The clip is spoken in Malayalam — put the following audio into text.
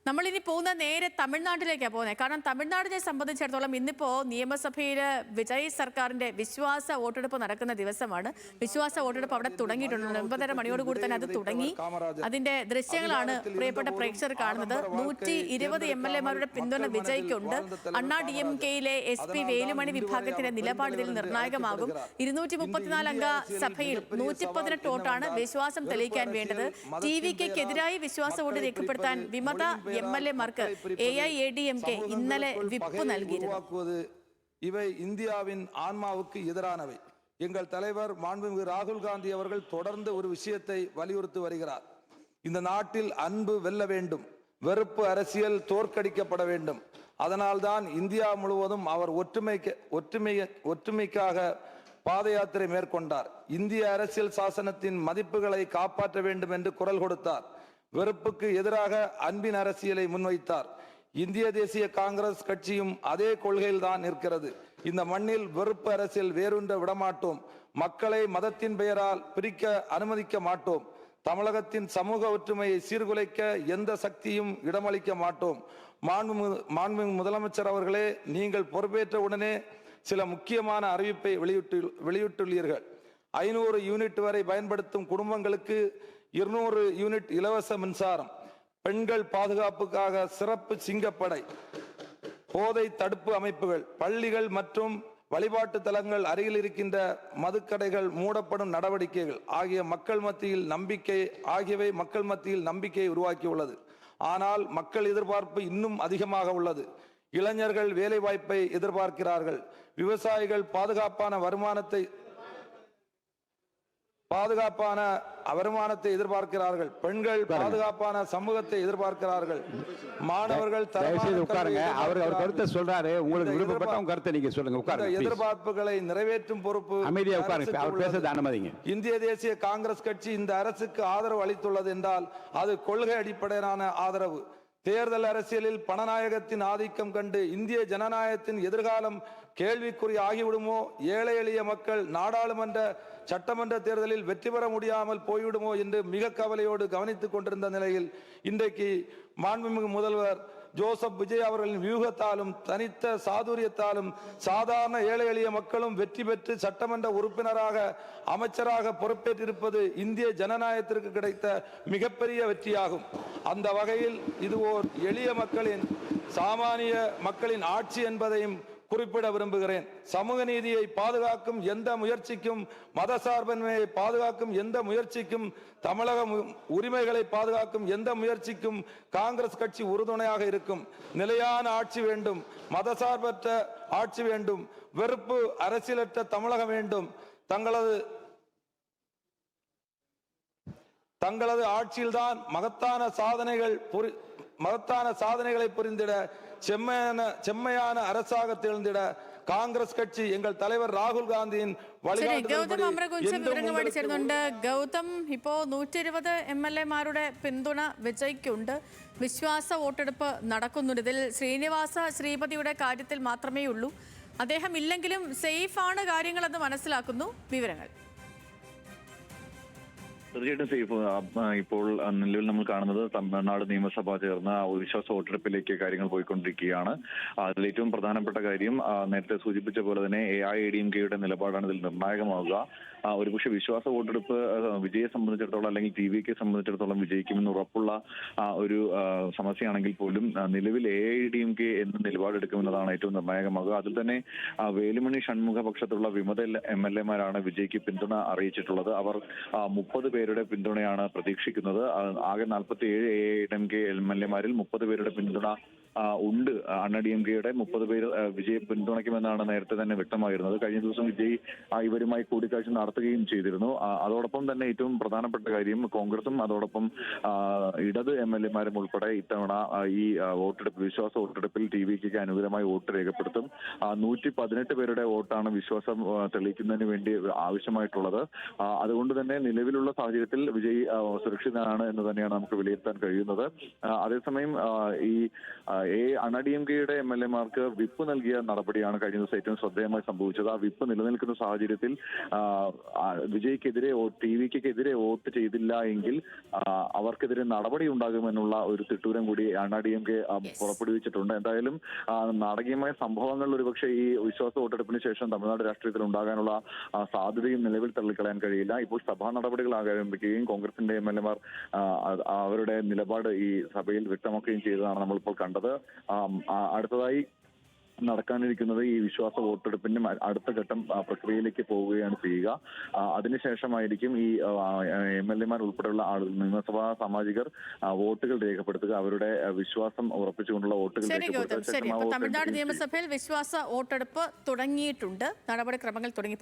നമ്മളിനി പോകുന്ന നേരെ തമിഴ്നാട്ടിലേക്കാണ് പോകുന്നത്. കാരണം തമിഴ്നാടിനെ സംബന്ധിച്ചിടത്തോളം ഇന്നിപ്പോൾ നിയമസഭയിൽ വിജയ് സർക്കാരിന്റെ വിശ്വാസ വോട്ടെടുപ്പ് നടക്കുന്ന ദിവസമാണ്. വിശ്വാസ വോട്ടെടുപ്പ് അവിടെ തുടങ്ങിയിട്ടുണ്ട്. 9:30 മണിയോടുകൂടി തന്നെ അത് തുടങ്ങി. അതിന്റെ ദൃശ്യങ്ങളാണ് പ്രിയപ്പെട്ട പ്രേക്ഷകർ കാണുന്നത്. 120 MLA-മാരുടെ പിന്തുണ വിജയ്ക്കുണ്ട്. അണ്ണാ DMK-യിലെ SP വേലുമണി വിഭാഗത്തിന്റെ നിലപാട് ഇതിൽ നിർണായകമാകും. 234 അംഗ സഭയിൽ 118 വോട്ടാണ് വിശ്വാസം തെളിയിക്കാൻ വേണ്ടത്. TVK-ക്കെതിരായി വിശ്വാസ വോട്ട് രേഖപ്പെടുത്താൻ വിമത MLA-മാർക്ക് AIADMK ഇന്നലെ വിപ്പ് നൽകിയിരുന്നു. இவை இந்தியாவின் ஆன்மாவுக்கு எதிரானவை. எங்கள் தலைவர் மாண்புமிகு ராகுல் காந்தி அவர்கள் தொடர்ந்து ஒரு விஷயத்தை வலியுறுத்தி வருகிறார். இந்த நாட்டில் அன்பு வெல்ல வேண்டும், வெறுப்பு அரசியல் தோற்கடிக்கப்பட வேண்டும். அதனால்தான் இந்தியா முழுவதும் அவர் ஒற்றுமைக்காக பாத யாத்திரை மேற்கொண்டார். இந்திய அரசியல் சாசனத்தின் மதிப்புகளை காப்பாற்ற வேண்டும் என்று குரல் கொடுத்தார். வெறுப்புக்கு எதிராக அன்பின் அரசியலை முன்வைத்தார். இந்திய தேசிய காங்கிரஸ் கட்சியும் அதே கொள்கையில் தான் நிற்கிறது. இந்த மண்ணில் வெறுப்பு அரசியல் வேரூன்ற விடமாட்டோம். மக்களை மதத்தின் பெயரால் பிரிக்க அனுமதிக்க மாட்டோம். தமிழகத்தின் சமூக ஒற்றுமையை சீர்குலைக்க எந்த சக்தியும் இடமளிக்க மாட்டோம். மாண்புமிகு முதலமைச்சர் அவர்களே, நீங்கள் பொறுப்பேற்ற உடனே சில முக்கியமான அறிவிப்பை வெளியிட்டுள்ளீர்கள். 500 யூனிட் வரை பயன்படுத்தும் குடும்பங்களுக்கு 200 யூனிட் இலவச மின்சாரம், பெண்கள் பாதுகாப்புக்காக சிறப்பு சிங்கப்படை, போதை தடுப்பு அமைப்புகள், பள்ளிகள் மற்றும் வழிபாட்டு தலங்கள் அருகில் இருக்கின்ற மதுக்கடைகள் மூடப்படும் நடவடிக்கைகள் ஆகியவை மக்கள் மத்தியில் நம்பிக்கையை உருவாக்கியுள்ளது. ஆனால் மக்கள் எதிர்பார்ப்பு இன்னும் அதிகமாக உள்ளது. இளைஞர்கள் வேலை வாய்ப்பை எதிர்பார்க்கிறார்கள். விவசாயிகள் பாதுகாப்பான வருமானத்தை எதிர்பார்க்கிறார்கள். பெண்கள் பாதுகாப்பான சமூகத்தை எதிர்பார்க்கிறார்கள். மாணவர்கள் கருத்தை சொல்றாரு. உங்களுக்கு விருப்பப்பட்ட கருத்தை நீங்க சொல்லுங்க. எதிர்பார்ப்புகளை நிறைவேற்றும் பொறுப்பு இந்திய தேசிய காங்கிரஸ் கட்சி இந்த அரசுக்கு ஆதரவு அளித்துள்ளது என்றால் அது கொள்கை அடிப்படையிலான ஆதரவு. தேர்தல் அரசியலில் பணநாயகத்தின் ஆதிக்கம் கண்டு இந்திய ஜனநாயகத்தின் எதிர்காலம் கேள்விக்குறி ஆகிவிடுமோ, ஏழை எளிய மக்கள் நாடாளுமன்ற சட்டமன்ற தேர்தலில் வெற்றி பெற முடியாமல் போய்விடுமோ என்று மிக கவலையோடு கவனித்துக் கொண்டிருந்த நிலையில் இன்றைக்கு மாண்புமிகு முதல்வர் ஜோசப் விஜய் அவர்களின் வியூகத்தாலும் தனித்த சாதுரியத்தாலும் சாதாரண ஏழை எளிய மக்களும் வெற்றி பெற்று சட்டமன்ற உறுப்பினராக அமைச்சராக பொறுப்பேற்றிருப்பது இந்திய ஜனநாயகத்திற்கு கிடைத்த மிகப்பெரிய வெற்றியாகும். அந்த வகையில் இது ஓர் எளிய மக்களின், சாமானிய மக்களின் ஆட்சி என்பதையும் குறிப்பிட விரும்புகிறேன். சமூக நீதியை பாதுகாக்கும் எந்த முயற்சிக்கும், மதசார்பின்மையை பாதுகாக்கும் எந்த முயற்சிக்கும், தமிழக உரிமைகளை பாதுகாக்கும் எந்த முயற்சிக்கும் காங்கிரஸ் கட்சி உறுதுணையாக இருக்கும். நிலையான ஆட்சி வேண்டும், மதசார்பற்ற ஆட்சி வேண்டும், வெறுப்பு அரசியலற்ற தமிழகம் வேண்டும். தங்களது ஆட்சியில்தான் மகத்தான சாதனைகளை புரிந்திட, செம்மையான அரசாக திகழ்ந்திட காங்கிரஸ் கட்சி எங்கள் தலைவர் ராகுல் காந்தியின் ഗൗതം, ഇപ്പോ 120 MLA-മാരുടെ പിന്തുണ വിജയ്ക്കുണ്ട്. വിശ്വാസ വോട്ടെടുപ്പ് നടക്കുന്നുണ്ട്. ഇതിൽ ശ്രീപതിയുടെ കാര്യത്തിൽ മാത്രമേ ഉള്ളൂ. അദ്ദേഹം ഇല്ലെങ്കിലും സേഫ് ആണ് കാര്യങ്ങളെന്ന് മനസ്സിലാക്കുന്നു. വിവരങ്ങൾ തീർച്ചയായിട്ടും സേഫ്. ഇപ്പോൾ നിലവിൽ നമ്മൾ കാണുന്നത് തമിഴ്നാട് നിയമസഭ ചേർന്ന വിശ്വാസ വോട്ടെടുപ്പിലേക്ക് കാര്യങ്ങൾ പോയിക്കൊണ്ടിരിക്കുകയാണ്. അതിൽ ഏറ്റവും പ്രധാനപ്പെട്ട കാര്യം നേരത്തെ സൂചിപ്പിച്ച പോലെ തന്നെ AIADMK-യുടെ നിലപാടാണ് ഇതിൽ നിർണായകമാവുക. ഒരുപക്ഷെ വിശ്വാസ വോട്ടെടുപ്പ് വിജയെ സംബന്ധിച്ചിടത്തോളം അല്ലെങ്കിൽ TVK സംബന്ധിച്ചിടത്തോളം വിജയിക്കുമെന്ന് ഉറപ്പുള്ള ഒരു സമസ്യയാണെങ്കിൽ പോലും നിലവിൽ AIADMK എന്ന നിലപാടെടുക്കുമെന്നതാണ് ഏറ്റവും നിർണായകമാകുക. അതിൽ തന്നെ വേലുമണി ഷൺമുഖ പക്ഷത്തുള്ള വിമത MLA-മാരാണ് വിജയ്ക്ക് പിന്തുണ അറിയിച്ചിട്ടുള്ളത്. അവർ 30 പേരുടെ പിന്തുണയാണ് പ്രതീക്ഷിക്കുന്നത്. ആകെ 47 AIADMK MLA-മാരിൽ 30 പേരുടെ പിന്തുണ ഉണ്ട്. അണ്ണാ DMK-യുടെ 30 പേര് വിജയെ പിന്തുണയ്ക്കുമെന്നാണ് നേരത്തെ തന്നെ വ്യക്തമായിരുന്നത്. കഴിഞ്ഞ ദിവസം വിജയ് ഇവരുമായി കൂടിക്കാഴ്ച നടത്തുകയും ചെയ്തിരുന്നു. അതോടൊപ്പം തന്നെ ഏറ്റവും പ്രധാനപ്പെട്ട കാര്യം കോൺഗ്രസും അതോടൊപ്പം ഇടത് MLA-മാരും ഉൾപ്പെടെ ഇത്തവണ ഈ വിശ്വാസ വോട്ടെടുപ്പിൽ TVK-ക്ക് അനുകൂലമായി വോട്ട് രേഖപ്പെടുത്തും. 118 പേരുടെ വോട്ടാണ് വിശ്വാസം തെളിയിക്കുന്നതിന് വേണ്ടി ആവശ്യമായിട്ടുള്ളത്. അതുകൊണ്ട് തന്നെ നിലവിലുള്ള സാഹചര്യത്തിൽ വിജയ് സുരക്ഷിതനാണ് എന്ന് തന്നെയാണ് നമുക്ക് വിലയിരുത്താൻ കഴിയുന്നത്. അതേസമയം ഈ അണ്ണാ-ഡി-എം-കെയുടെ MLA-മാർക്ക് വിപ്പ് നൽകിയ നടപടിയാണ് കഴിഞ്ഞ ദിവസം ഏറ്റവും ശ്രദ്ധേയമായി സംഭവിച്ചത്. ആ വിപ്പ് നിലനിൽക്കുന്ന സാഹചര്യത്തിൽ വിജയ്ക്കെതിരെ TVKക്കെതിരെ വോട്ട് ചെയ്തില്ല എങ്കിൽ അവർക്കെതിരെ നടപടി ഉണ്ടാകുമെന്നുള്ള ഒരു തിട്ടൂരം കൂടി അണ്ണാ-ഡി-എം-കെ പുറപ്പെടുവിച്ചിട്ടുണ്ട്. എന്തായാലും നാടകീയമായ സംഭവങ്ങൾ ഒരുപക്ഷെ ഈ വിശ്വാസ വോട്ടെടുപ്പിന് ശേഷം തമിഴ്നാട് രാഷ്ട്രീയത്തിൽ ഉണ്ടാകാനുള്ള സാധ്യതയും നിലവിൽ തള്ളിക്കളയാൻ കഴിയില്ല. ഇപ്പോൾ സഭാ നടപടികൾ ആരംഭിക്കുകയും കോൺഗ്രസിന്റെ MLA-മാർ അവരുടെ നിലപാട് ഈ സഭയിൽ വ്യക്തമാക്കുകയും ചെയ്തതാണ് നമ്മളിപ്പോൾ കണ്ടത്. അടുത്തതായി നടക്കാനിരിക്കുന്നത് ഈ വിശ്വാസ വോട്ടെടുപ്പിന്റെ അടുത്ത ഘട്ടം പ്രക്രിയയിലേക്ക് പോവുകയാണ് ചെയ്യുക. അതിനുശേഷമായിരിക്കും ഈ MLA-മാർ ഉൾപ്പെടെയുള്ള നിയമസഭാ സാമാജികർ വോട്ടുകൾ രേഖപ്പെടുത്തുക. അവരുടെ വിശ്വാസം ഉറപ്പിച്ചുകൊണ്ടുള്ള വോട്ടുകൾ ശരി, തമിഴ്നാട് നിയമസഭയിൽ വിശ്വാസ വോട്ടെടുപ്പ് തുടങ്ങിയിട്ടുണ്ട്, നടപടിക്രമങ്ങൾ തുടങ്ങി.